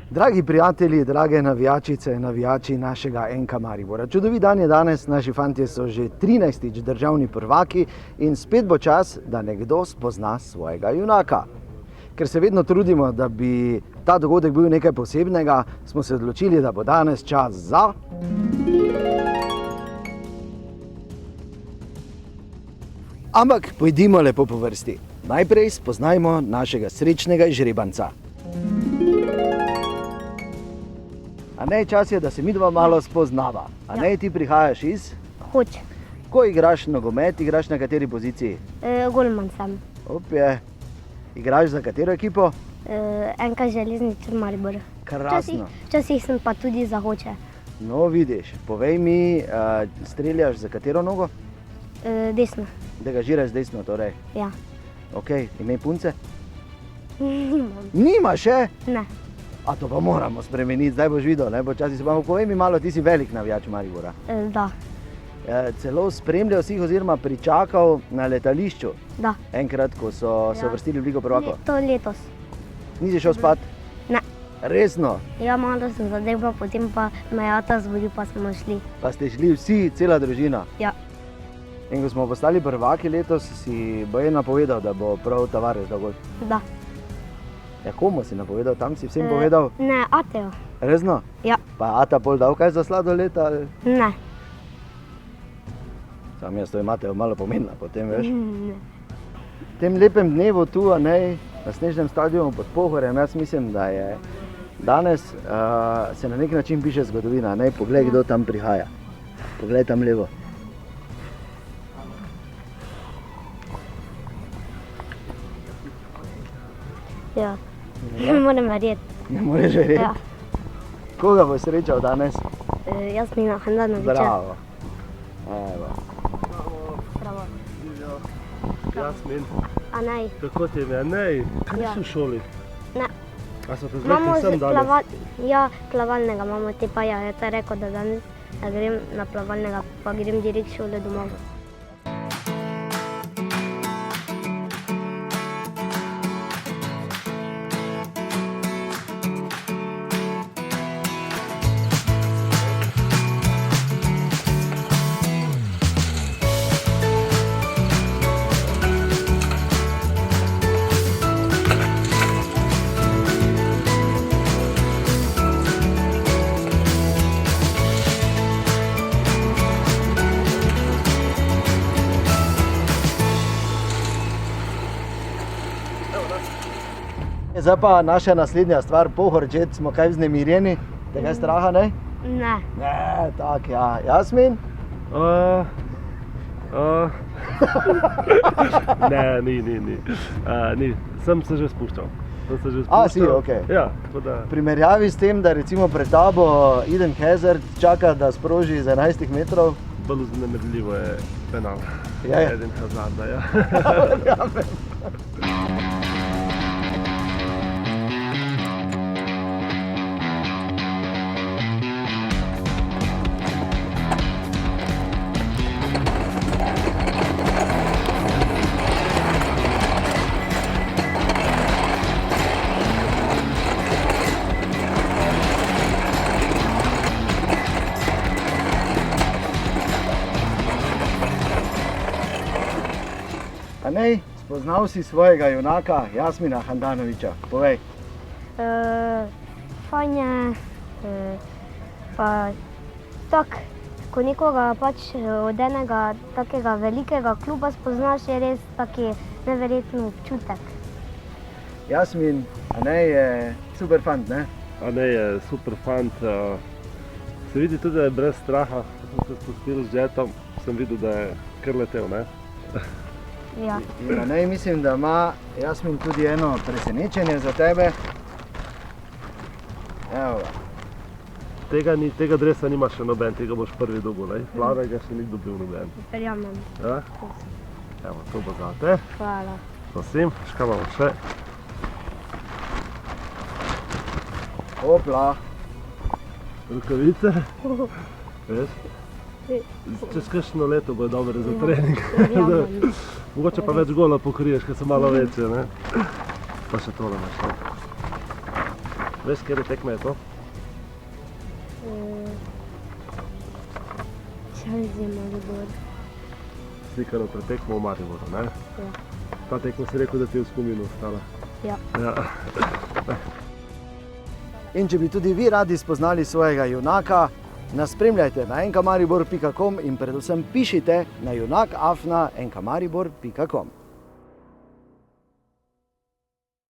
Dragi prijatelji, drage navijačice, navijači našega NK Maribora. Čudovit dan je danes, naši fantje so že 13. državni prvaki in spet bo čas, da nekdo spozna svojega junaka. Ker se vedno trudimo, da bi ta dogodek bil nekaj posebnega, smo se odločili, da bo danes čas za... Ampak pojdimo lepo po vrsti. Najprej spoznajmo našega srečnega izžrebanca. Anej, čas je, da se midva malo spoznava. Anej, ti prihajaš iz? Hoče. Ko igraš nogomet, igraš na kateri poziciji? Golman sem. Opje. Igraš za katero ekipo? NK Železničar Maribor. Krasno. Včasih sem pa tudi za Hoče. No, vidiš. Povej mi, streljaš za katero nogo? Desno. Degažiraš desno, torej? Ja. Ok, ime punce? Nimam. Nima še? Ne. A to pa moramo spremeniti, zdaj boš videl, ne? Počasi se bomo. Povej mi malo, ti si velik navijač Maribora. Da. Celo spremljal si jih oziroma pričakal na letališču? Da. Enkrat, ko so se uvrstili v Ligo prvakov? To letos. Nisi šel spat? Ne. Resno? Ja, malo sem zadeva, potem pa me je ata zbudil, pa smo šli. Pa ste šli vsi, cela družina? Ja. In ko smo postali prvaki letos, si boje napovedal, da bo prav Tavares dal gol? Da. Ja, komu si napovedal? Tam si vsem povedal? Ne, Atejo. Resno? Ja. Pa Ata pol dal kaj za sladoled ali? Ne. Sam jaz to imate malo pomenila potem, veš? Ne. V tem lepem dnevu tu, na snežnem stadionu pod Pohorjem, jaz mislim, da je danes se na nek način piše zgodovina. Poglej, kdo tam prihaja. Poglej tam levo. Ja. Ne morem verjeti. Ne moreš verjeti? Ja. Koga boš srečal danes? Jasmina Handanovića. Bravo. Evo. Bravo. Jasmin, Anej. kako ti je? Anej, kaj Ja. si v šoli? Ne. A so te Imamo zvekli sem danes? Ja, plavalnega imamo, te pa ja, je ta rekel, da danes ne grem na plavalnega, pa grem direkt šole domov. Zdaj pa naša naslednja stvar, Pohorčet, smo kaj vznemirjeni? Tega straha, ne? Ne. Ne, tak, ja. Jasmin? Ne, ni. Sem se že spuščal. Si, okej. Ja, tako da... V primerjavi s tem, da recimo pred tabo Eden Hazard čaka, da sproži z 11 metrov. Bolj vznemirljivo je penal. Ja. Eden Hazarda, ja. Anej, spoznal si svojega junaka, Jasmina Handanovića. Povej. Fajn je, pa tako, ko nekoga pač od enega takega velikega kluba spoznaš, je res taki neverjetni občutek. Jasmin, Anej je super fant, ne? Anej je super fant. Se vidi tudi, da je brez straha. Ko sem se spustil z jetom, sem videl, da je kar letel, ne? Ja. In Anej, mislim, da ima Jasmin tudi eno presenečenje za tebe. Evo ga. Tega dresa nima še noben, tega boš prvi dobil, ne? Plavega še ni dobil noben. Verjamem. Ja? Evo, to bo zate. Hvala. Prosim, škaj imamo še? Hopla. Rukavice. Veš? Čez kakšno leto bo dobro za trening. Verjamem. Mogoče pa več gola pokriješ, ker so malo večje, ne? Pa še tole imaš, ne? Veš, kjer tekme je to? Chelsea Maribor. Slikano pretekmo v Mariboru, ne? Ja. Ta tekma si rekel, da ti je v spominu ostala. Ja. Ja. In če bi tudi vi radi spoznali svojega junaka, nas spremljajte na enkamaribor.com in predvsem pišite na junak@enkamaribor.com.